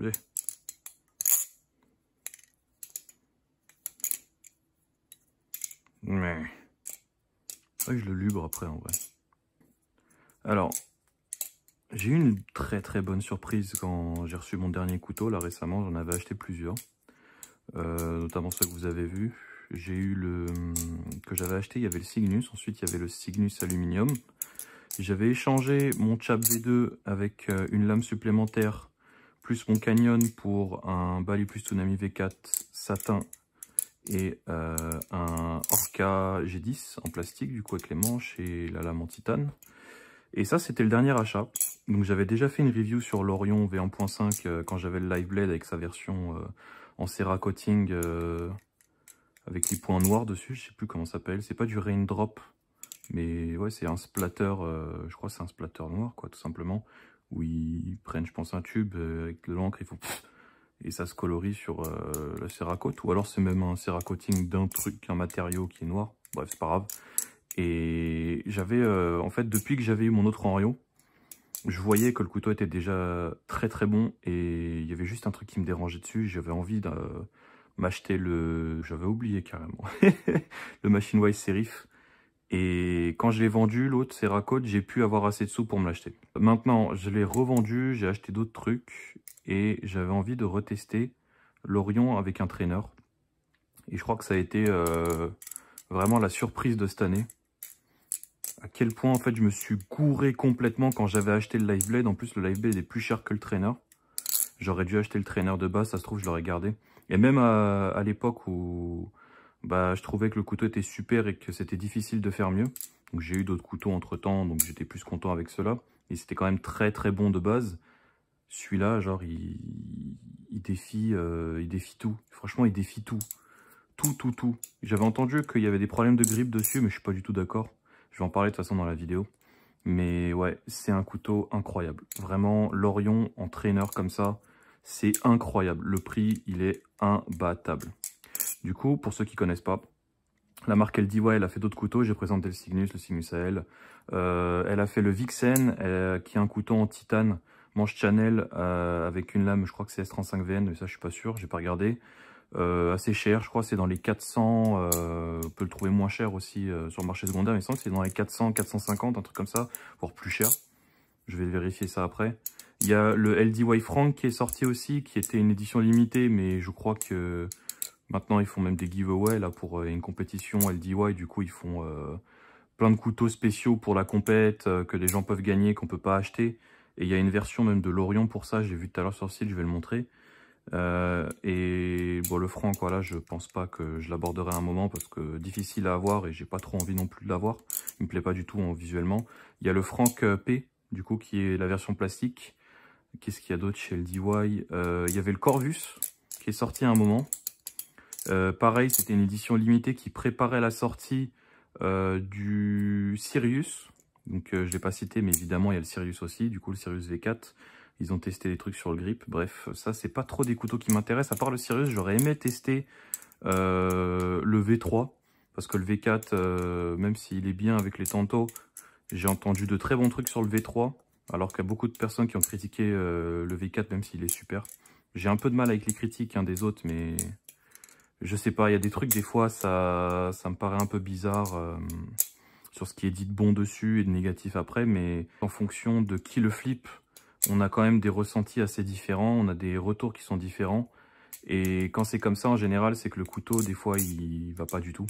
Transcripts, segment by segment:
Allez. Mais... ouais, je le lubre après en vrai. Alors, j'ai eu une très bonne surprise quand j'ai reçu mon dernier couteau là récemment. J'en avais acheté plusieurs, notamment ceux que vous avez vus. J'ai eu le que j'avais acheté, il y avait le Cygnus, ensuite il y avait le Cygnus Aluminium. J'avais échangé mon Chap V2 avec une lame supplémentaire, plus mon Canyon pour un Bali plus Tsunami V4 satin et un Orca G10 en plastique, du coup avec les manches et la lame en titane. Et ça, c'était le dernier achat. Donc j'avais déjà fait une review sur l'Orion V1.5 quand j'avais le Live Blade avec sa version en Cerakoting avec les points noirs dessus. Je sais plus comment ça s'appelle. C'est pas du Raindrop, mais ouais, c'est un splatter. Je crois que c'est un splatter noir, quoi, tout simplement. Où ils prennent, je pense, un tube avec de l'encre, ils font et ça se colorie sur le Cerakote. Ou alors c'est même un Cerakoting d'un truc, un matériau qui est noir. Bref, c'est pas grave. Et j'avais, en fait, depuis que j'avais eu mon autre Orion, je voyais que le couteau était déjà très bon. Et il y avait juste un truc qui me dérangeait dessus. J'avais envie de m'acheter le... J'avais oublié carrément. Le Machine Wise Serif. Et quand je l'ai vendu, l'autre Cerakote, j'ai pu avoir assez de sous pour me l'acheter. Maintenant, je l'ai revendu, j'ai acheté d'autres trucs. Et j'avais envie de retester l'Orion avec un trainer. Et je crois que ça a été vraiment la surprise de cette année. À quel point en fait je me suis gouré complètement quand j'avais acheté le Live Blade. En plus le Live Blade est plus cher que le trainer. J'aurais dû acheter le trainer de base, ça se trouve je l'aurais gardé. Et même à l'époque où bah, je trouvais que le couteau était super et que c'était difficile de faire mieux. Donc j'ai eu d'autres couteaux entre temps, donc j'étais plus content avec cela. Et c'était quand même très bon de base. Celui-là, genre il défie tout. Franchement il défie tout. Tout. J'avais entendu qu'il y avait des problèmes de grippe dessus, mais je suis pas du tout d'accord. Je vais en parler de toute façon dans la vidéo. Mais ouais, c'est un couteau incroyable. Vraiment, l'Orion en trainer comme ça, c'est incroyable. Le prix, il est imbattable. Du coup, pour ceux qui connaissent pas, la marque LDY, elle a fait d'autres couteaux. J'ai présenté le Cygnus AL. Elle a fait le Vixen, qui est un couteau en titane, manche channel, avec une lame, je crois que c'est S35VN, mais ça, je suis pas sûr, j'ai pas regardé. Assez cher, je crois c'est dans les 400, on peut le trouver moins cher aussi sur le marché secondaire, il me semble que c'est dans les 400, 450, un truc comme ça, voire plus cher. Je vais vérifier ça après. Il y a le LDY Frank qui est sorti aussi, qui était une édition limitée, mais je crois que maintenant ils font même des giveaways là pour une compétition LDY, du coup ils font plein de couteaux spéciaux pour la compète que les gens peuvent gagner, qu'on peut pas acheter. Et il y a une version même de l'Orion pour ça, j'ai vu tout à l'heure sur le site, je vais le montrer. Et bon, le franc, voilà, je pense pas que je l'aborderai à un moment parce que difficile à avoir et j'ai pas trop envie non plus de l'avoir. Il me plaît pas du tout visuellement. Il y a le Frank P, du coup, qui est la version plastique. Qu'est-ce qu'il y a d'autre chez LDY? Il y avait le Corvus qui est sorti à un moment. Pareil, c'était une édition limitée qui préparait la sortie du Sirius. Donc je l'ai pas cité, mais évidemment il y a le Sirius aussi, du coup le Sirius V4. Ils ont testé des trucs sur le grip. Bref, ça, c'est pas trop des couteaux qui m'intéressent. À part le Sirius, j'aurais aimé tester le V3. Parce que le V4, même s'il est bien avec les tantos, j'ai entendu de très bons trucs sur le V3. Alors qu'il y a beaucoup de personnes qui ont critiqué le V4, même s'il est super. J'ai un peu de mal avec les critiques des autres, mais je sais pas. Il y a des trucs, des fois, ça me paraît un peu bizarre sur ce qui est dit de bon dessus et de négatif après. Mais en fonction de qui le flippe, on a quand même des ressentis assez différents, on a des retours qui sont différents. Et quand c'est comme ça, en général, c'est que le couteau, des fois, il va pas du tout.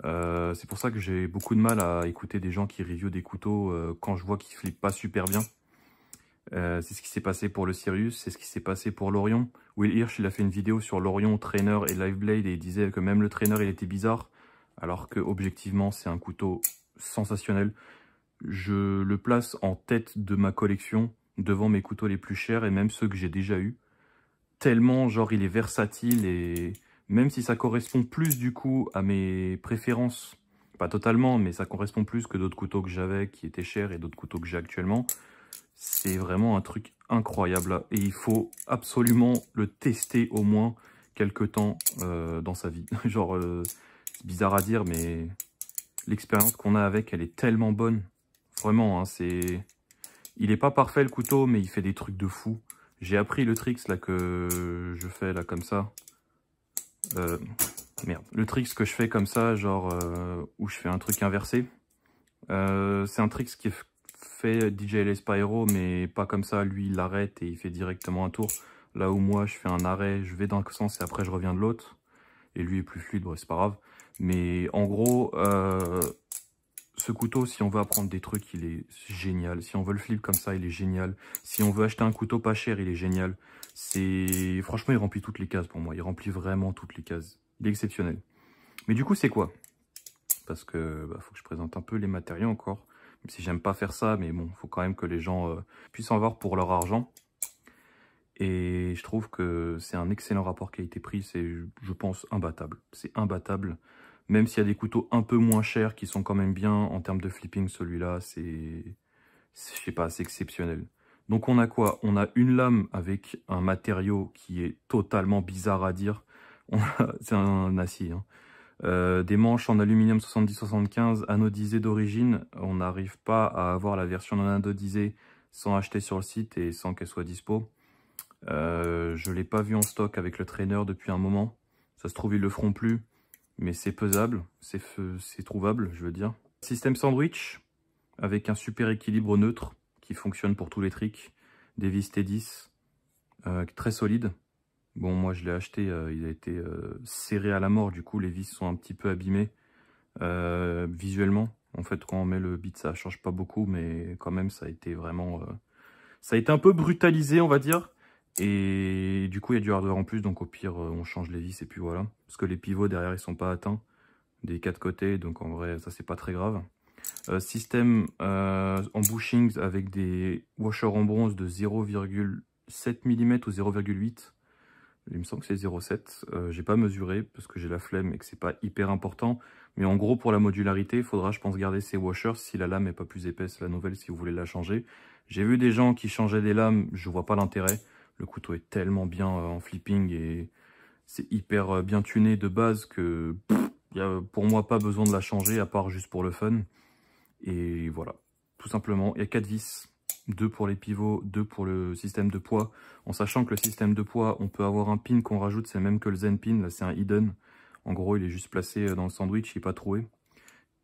C'est pour ça que j'ai beaucoup de mal à écouter des gens qui reviewent des couteaux quand je vois qu'ils flippent pas super bien. C'est ce qui s'est passé pour le Sirius, c'est ce qui s'est passé pour l'Orion. Will Hirsch, il a fait une vidéo sur l'Orion, Trainer et Live Blade et il disait que même le Trainer, il était bizarre. Alors que objectivement, c'est un couteau sensationnel. Je le place en tête de ma collection, devant mes couteaux les plus chers et même ceux que j'ai déjà eu. Tellement, genre, il est versatile et même si ça correspond plus du coup à mes préférences, pas totalement, mais ça correspond plus que d'autres couteaux que j'avais qui étaient chers et d'autres couteaux que j'ai actuellement, c'est vraiment un truc incroyable et il faut absolument le tester au moins quelques temps dans sa vie. Genre, c'est bizarre à dire, mais l'expérience qu'on a avec, elle est tellement bonne. Vraiment, hein, c'est... Il est pas parfait le couteau, mais il fait des trucs de fou. J'ai appris le tricks là que je fais là comme ça. Merde. Le tricks que je fais comme ça, genre où je fais un truc inversé. C'est un tricks qui est fait DJLS Spyro, mais pas comme ça. Lui, il arrête et il fait directement un tour. Là où moi, je fais un arrêt, je vais d'un sens et après je reviens de l'autre. Et lui est plus fluide, bref, c'est pas grave. Mais en gros, ce couteau, si on veut apprendre des trucs, il est génial. Si on veut le flip comme ça, il est génial. Si on veut acheter un couteau pas cher, il est génial. Franchement, il remplit toutes les cases pour moi. Il remplit vraiment toutes les cases. Il est exceptionnel. Mais du coup, c'est quoi? Parce que faut que je présente un peu les matériaux encore. Même si j'aime pas faire ça, mais bon, faut quand même que les gens puissent en voir pour leur argent. Et je trouve que c'est un excellent rapport qualité-prix. C'est, je pense, imbattable. C'est imbattable. Même s'il y a des couteaux un peu moins chers qui sont quand même bien en termes de flipping, celui-là, je sais pas, c'est exceptionnel. Donc on a quoi? On a une lame avec un matériau qui est totalement bizarre à dire. C'est un acier, hein. Des manches en aluminium 70-75 anodisées d'origine. On n'arrive pas à avoir la version non anodisée sans acheter sur le site et sans qu'elle soit dispo. Je l'ai pas vu en stock avec le trainer depuis un moment. Ça se trouve, ils le feront plus. Mais c'est pesable, c'est trouvable, je veux dire. Système sandwich, avec un super équilibre neutre, qui fonctionne pour tous les tricks. Des vis T10, très solide. Bon, moi je l'ai acheté, il a été serré à la mort, du coup les vis sont un petit peu abîmées visuellement. En fait, quand on met le bit, ça change pas beaucoup, mais quand même, ça a été vraiment... ça a été un peu brutalisé, on va dire. Et du coup, il y a du hardware en plus, donc au pire, on change les vis et puis voilà. Parce que les pivots derrière, ils sont pas atteints des quatre côtés, donc en vrai, ça, c'est pas très grave. Système en bushings avec des washers en bronze de 0,7 mm ou 0,8. Il me semble que c'est 0,7. J'ai pas mesuré parce que j'ai la flemme et que c'est pas hyper important. Mais en gros, pour la modularité, il faudra, je pense, garder ces washers si la lame est pas plus épaisse, la nouvelle, si vous voulez la changer. J'ai vu des gens qui changeaient des lames, je vois pas l'intérêt. Le couteau est tellement bien en flipping et c'est hyper bien tuné de base que y a pour moi pas besoin de la changer à part juste pour le fun. Et voilà, tout simplement. Il y a 4 vis, 2 pour les pivots, 2 pour le système de poids. En sachant que le système de poids, on peut avoir un pin qu'on rajoute, c'est le même que le Zen pin, là c'est un hidden. En gros, il est juste placé dans le sandwich, il n'est pas troué.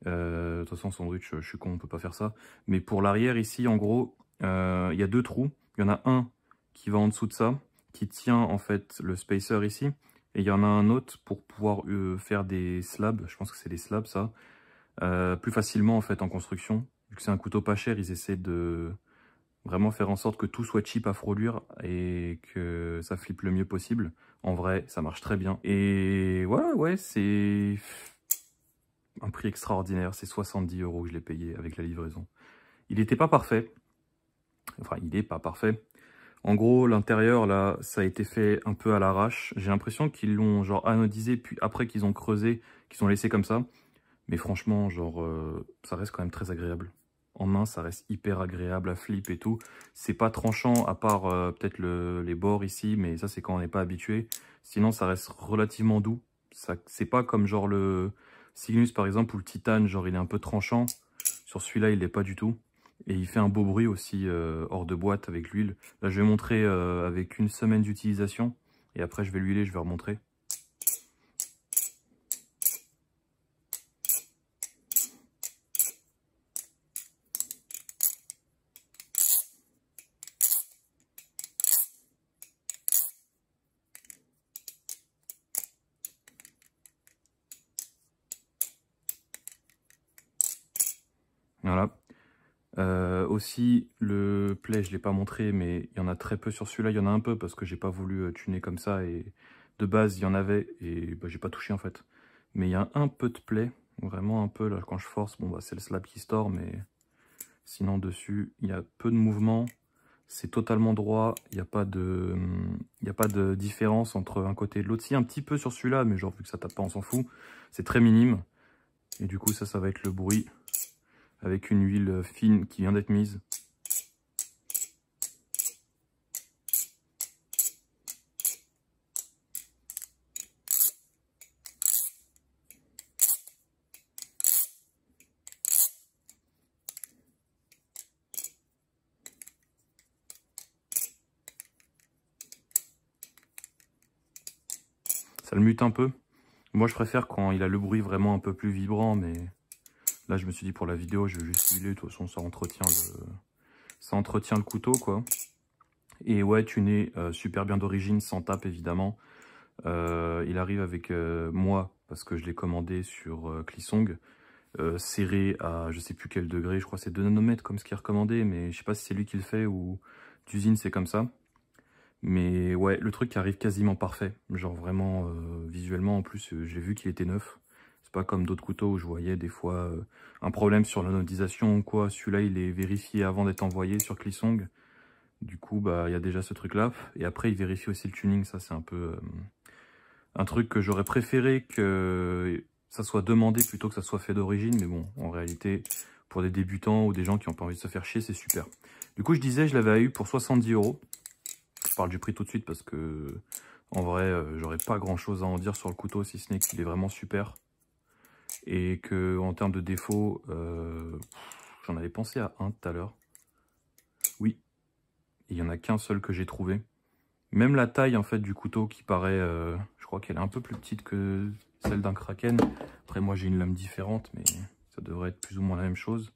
De toute façon, sandwich, je suis con, on peut pas faire ça. Mais pour l'arrière ici, en gros, il y a 2 trous. Il y en a un qui va en dessous de ça, qui tient en fait le spacer ici. Et il y en a un autre pour pouvoir faire des slabs, je pense que c'est des slabs ça, plus facilement en fait en construction. Vu que c'est un couteau pas cher, ils essaient de vraiment faire en sorte que tout soit cheap à frôlure et que ça flippe le mieux possible. En vrai, ça marche très bien. Et voilà, ouais, c'est un prix extraordinaire. C'est 70 € que je l'ai payé avec la livraison. Il n'était pas parfait. Enfin, il n'est pas parfait. En gros, l'intérieur, là, ça a été fait un peu à l'arrache. J'ai l'impression qu'ils l'ont genre anodisé, puis après qu'ils ont creusé, qu'ils ont laissé comme ça. Mais franchement, genre, ça reste quand même très agréable. En main, ça reste hyper agréable à flip et tout. C'est pas tranchant, à part peut-être les bords ici, mais ça, c'est quand on n'est pas habitué. Sinon, ça reste relativement doux. C'est pas comme genre le Cygnus, par exemple, ou le Titane, genre, il est un peu tranchant. Sur celui-là, il l'est pas du tout. Et il fait un beau bruit aussi hors de boîte avec l'huile. Là, je vais montrer avec une semaine d'utilisation. Et après, je vais l'huiler, je vais remontrer. Voilà. Aussi, le play, je ne l'ai pas montré, mais il y en a très peu sur celui-là. Il y en a un peu parce que j'ai pas voulu tuner comme ça. Et de base, il y en avait et j'ai pas touché en fait. Mais il y a un peu de play, vraiment un peu. Là, quand je force, bon, c'est le slab qui store, mais sinon dessus, il y a peu de mouvement. C'est totalement droit. Il n'y a pas de différence entre un côté et l'autre. Si, un petit peu sur celui-là, mais genre, vu que ça tape pas, on s'en fout. C'est très minime. Et du coup, ça va être le bruit avec une huile fine qui vient d'être mise. ça le mute un peu. Moi, je préfère quand il a le bruit vraiment un peu plus vibrant, mais là, je me suis dit pour la vidéo, je vais juste huiler. De toute façon, ça entretient le couteau, quoi. Et ouais, tuné super bien d'origine, sans tape, évidemment. Il arrive avec moi, parce que je l'ai commandé sur Clisong, serré à je sais plus quel degré, je crois que c'est 2 nanomètres comme ce qui est recommandé, mais je sais pas si c'est lui qui le fait ou d'usine c'est comme ça. Mais ouais, le truc arrive quasiment parfait, genre vraiment visuellement en plus, j'ai vu qu'il était neuf. C'est pas comme d'autres couteaux où je voyais des fois un problème sur l'anodisation ou quoi. Celui-là il est vérifié avant d'être envoyé sur Clisong. Du coup bah il y a déjà ce truc là. Et après il vérifie aussi le tuning, ça c'est un peu un truc que j'aurais préféré que ça soit demandé plutôt que ça soit fait d'origine. Mais bon, en réalité, pour des débutants ou des gens qui n'ont pas envie de se faire chier, c'est super. Du coup, je disais, je l'avais eu pour 70 €. Je parle du prix tout de suite parce que, en vrai, j'aurais pas grand chose à en dire sur le couteau, si ce n'est qu'il est vraiment super. Et que en termes de défauts, j'en avais pensé à un tout à l'heure. Oui, il y en a qu'un seul que j'ai trouvé. Même la taille en fait du couteau qui paraît, je crois qu'elle est un peu plus petite que celle d'un Kraken. Après moi j'ai une lame différente, mais ça devrait être plus ou moins la même chose.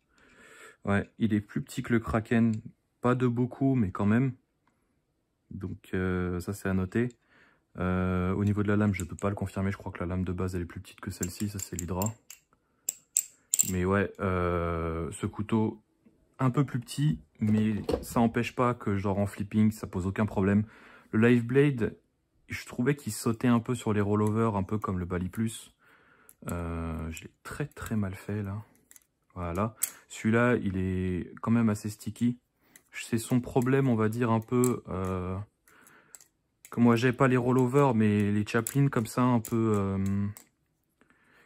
Ouais, il est plus petit que le Kraken, pas de beaucoup, mais quand même. Donc ça c'est à noter. Au niveau de la lame, je peux pas le confirmer, je crois que la lame de base elle est plus petite que celle-ci, ça c'est l'Hydra. Mais ouais, ce couteau un peu plus petit, mais ça n'empêche pas que genre en flipping ça pose aucun problème. Le Live Blade, je trouvais qu'il sautait un peu sur les rollovers, un peu comme le Bali Plus. Je l'ai très mal fait là. Voilà. Celui-là, il est quand même assez sticky. C'est son problème, on va dire, un peu... que moi, j'ai pas les rollovers, mais les Chaplin comme ça, un peu...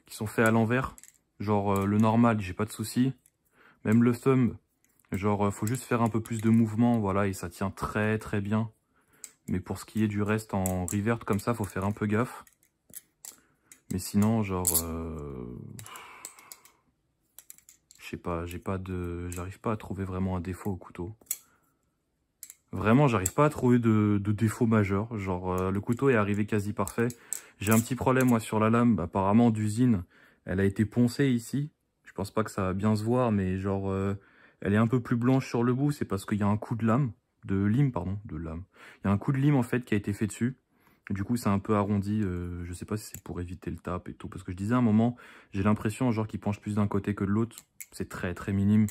qui sont faits à l'envers. Genre le normal, j'ai pas de souci. Même le thumb, genre faut juste faire un peu plus de mouvement, voilà, et ça tient très bien. Mais pour ce qui est du reste en revert comme ça, faut faire un peu gaffe. Mais sinon, genre... je sais pas, j'arrive pas à trouver vraiment un défaut au couteau. Vraiment, j'arrive pas à trouver de défaut majeur. Genre, le couteau est arrivé quasi parfait. J'ai un petit problème, moi, sur la lame. Bah, apparemment, d'usine, elle a été poncée ici. Je pense pas que ça va bien se voir, mais genre, elle est un peu plus blanche sur le bout. C'est parce qu'il y a un coup de lame, de lime, pardon, de lame. Il y a un coup de lime, en fait, qui a été fait dessus. Du coup, c'est un peu arrondi. Je sais pas si c'est pour éviter le tap et tout. Parce que je disais à un moment, j'ai l'impression, genre, qu'il penche plus d'un côté que de l'autre. C'est très minime.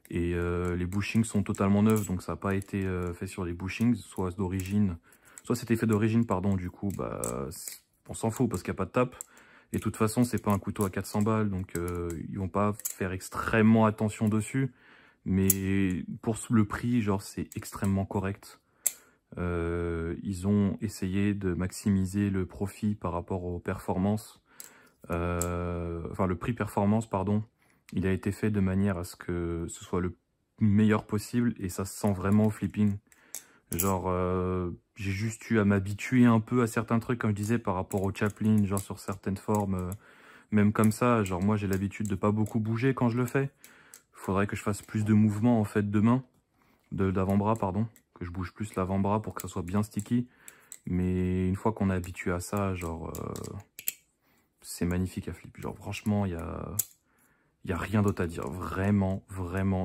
Et les bushings sont totalement neufs, donc ça n'a pas été fait sur les bushings, soit d'origine, soit c'était fait d'origine, pardon, du coup, bah, on s'en fout parce qu'il n'y a pas de tape. Et de toute façon, c'est pas un couteau à 400 balles, donc ils vont pas faire extrêmement attention dessus. Mais pour le prix, genre, c'est extrêmement correct. Ils ont essayé de maximiser le profit par rapport aux performances. Enfin, le prix performance, pardon. Il a été fait de manière à ce que ce soit le meilleur possible et ça se sent vraiment au flipping. Genre, j'ai juste eu à m'habituer un peu à certains trucs, comme je disais, par rapport au Chaplin, genre sur certaines formes, même comme ça. Genre, moi, j'ai l'habitude de pas beaucoup bouger quand je le fais. Faudrait que je fasse plus de mouvements, en fait, de main, d'avant-bras, pardon. Que je bouge plus l'avant-bras pour que ça soit bien sticky. Mais une fois qu'on est habitué à ça, genre, c'est magnifique à flip. Genre, franchement, il y a rien d'autre à dire, vraiment,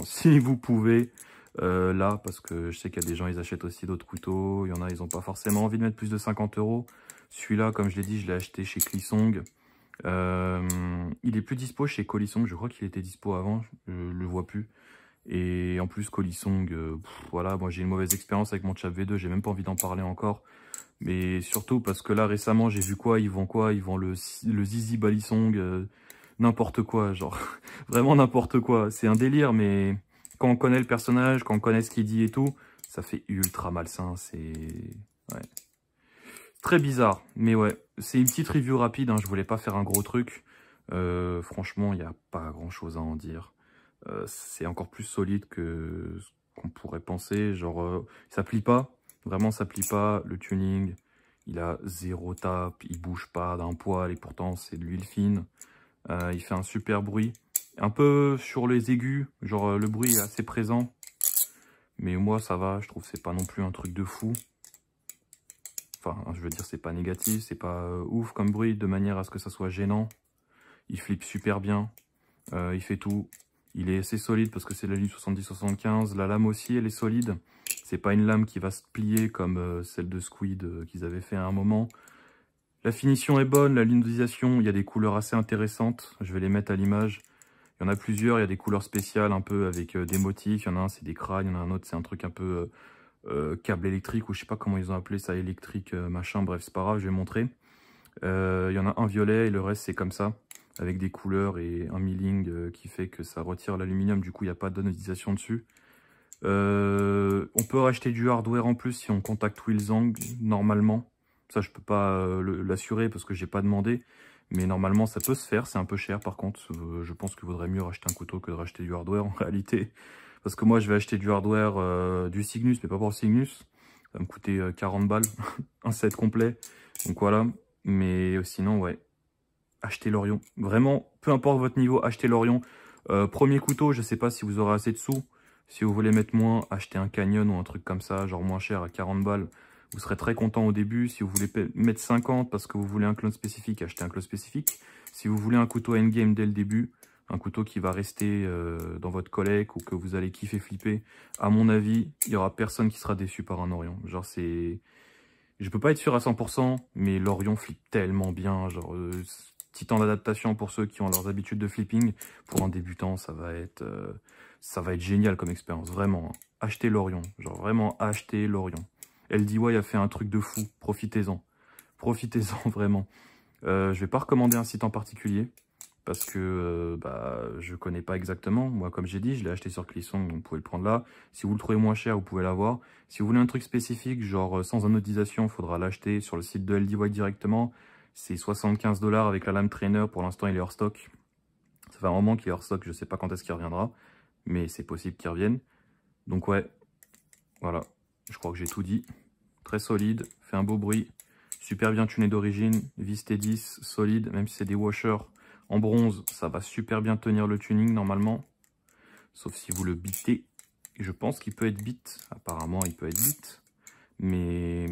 si vous pouvez, là, parce que je sais qu'il y a des gens, ils achètent aussi d'autres couteaux, il y en a, ils n'ont pas forcément envie de mettre plus de 50 €. Celui-là, comme je l'ai dit, je l'ai acheté chez Clisong. Il est plus dispo chez Colisong, je crois qu'il était dispo avant, je le vois plus. Et en plus, Colisong, voilà, moi j'ai une mauvaise expérience avec mon Chap V2, j'ai même pas envie d'en parler encore. Mais surtout parce que là, récemment, j'ai vu quoi, ils vendent le Zizi Balisong, n'importe quoi, genre, vraiment n'importe quoi. C'est un délire, mais quand on connaît le personnage, quand on connaît ce qu'il dit et tout, ça fait ultra malsain, c'est... Ouais. Très bizarre, mais ouais, c'est une petite review rapide, hein, je voulais pas faire un gros truc. Franchement, il n'y a pas grand chose à en dire. C'est encore plus solide que ce qu'on pourrait penser, genre, ça plie pas, vraiment ça plie pas, le tuning, il a zéro tape, il bouge pas d'un poil et pourtant c'est de l'huile fine. Il fait un super bruit. Un peu sur les aigus, genre le bruit est assez présent. Mais moi ça va, je trouve que c'est pas non plus un truc de fou. enfin, je veux dire, c'est pas négatif, c'est pas ouf comme bruit, de manière à ce que ça soit gênant. Il flippe super bien, il fait tout. Il est assez solide parce que c'est la ligne 70-75. La lame aussi, elle est solide. C'est pas une lame qui va se plier comme celle de Squid qu'ils avaient fait à un moment. La finition est bonne, la luminosation, il y a des couleurs assez intéressantes. Je vais les mettre à l'image. Il y en a plusieurs, il y a des couleurs spéciales un peu avec des motifs. Il y en a un, c'est des crânes, il y en a un autre, c'est un truc un peu câble électrique, ou je sais pas comment ils ont appelé ça, électrique, machin, bref, c'est pas grave, je vais montrer. Il y en a un violet et le reste c'est comme ça, avec des couleurs et un milling qui fait que ça retire l'aluminium, du coup il n'y a pas d'anodisation dessus. On peut racheter du hardware en plus si on contacte Wilzang, normalement. Ça je peux pas l'assurer parce que j'ai pas demandé, mais normalement ça peut se faire, c'est un peu cher par contre. Je pense qu'il vaudrait mieux racheter un couteau que de racheter du hardware en réalité. Parce que moi je vais acheter du hardware, du Cygnus, mais pas pour le Cygnus. Ça va me coûter 40 balles, un set complet. Donc voilà, mais sinon ouais, achetez l'Orion. Vraiment, peu importe votre niveau, achetez l'Orion. Premier couteau, je sais pas si vous aurez assez de sous. Si vous voulez mettre moins, achetez un Canyon ou un truc comme ça, genre moins cher à 40 balles. Vous serez très content au début. Si vous voulez mettre 50 parce que vous voulez un clone spécifique, achetez un clone spécifique. Si vous voulez un couteau endgame dès le début, un couteau qui va rester dans votre collecte ou que vous allez kiffer flipper, à mon avis, il y aura personne qui sera déçu par un Orion. Genre c'est... Je peux pas être sûr à 100%, mais l'Orion flippe tellement bien. Genre, petit temps d'adaptation pour ceux qui ont leurs habitudes de flipping. Pour un débutant, ça va être génial comme expérience, vraiment. Hein. Achetez l'Orion, genre vraiment achetez l'Orion. LDY a fait un truc de fou, profitez-en. Profitez-en vraiment. Je vais pas recommander un site en particulier, parce que je connais pas exactement. Moi, comme j'ai dit, je l'ai acheté sur Clisson, donc vous pouvez le prendre là. Si vous le trouvez moins cher, vous pouvez l'avoir. Si vous voulez un truc spécifique, genre sans anodisation, il faudra l'acheter sur le site de LDY directement. C'est 75 $ avec la lame trainer. Pour l'instant, il est hors stock. Ça fait un moment qu'il est hors stock, je sais pas quand est-ce qu'il reviendra, mais c'est possible qu'il revienne. Donc ouais, voilà, je crois que j'ai tout dit. Très solide, fait un beau bruit, super bien tuné d'origine, vis T10, solide, même si c'est des washers en bronze, ça va super bien tenir le tuning normalement, sauf si vous le bitez. Et je pense qu'il peut être bit, apparemment il peut être bit, mais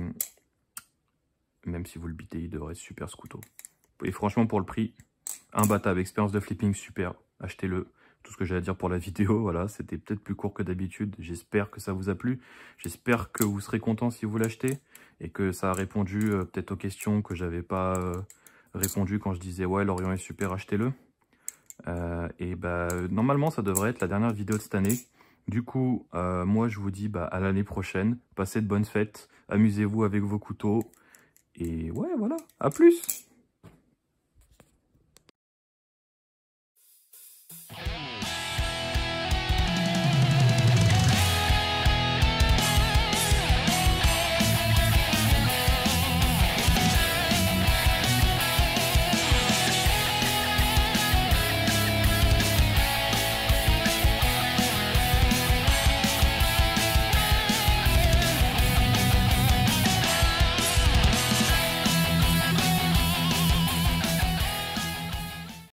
même si vous le bitez, il devrait être super ce couteau. Et franchement pour le prix, imbattable, expérience de flipping super, achetez-le. Tout ce que j'ai à dire pour la vidéo, voilà, c'était peut-être plus court que d'habitude. J'espère que ça vous a plu. J'espère que vous serez content si vous l'achetez et que ça a répondu peut-être aux questions que j'avais pas répondu quand je disais ouais, l'Orion est super, achetez-le. Normalement, ça devrait être la dernière vidéo de cette année. Du coup, moi, je vous dis à l'année prochaine. Passez de bonnes fêtes, amusez-vous avec vos couteaux. Et ouais, voilà, à plus!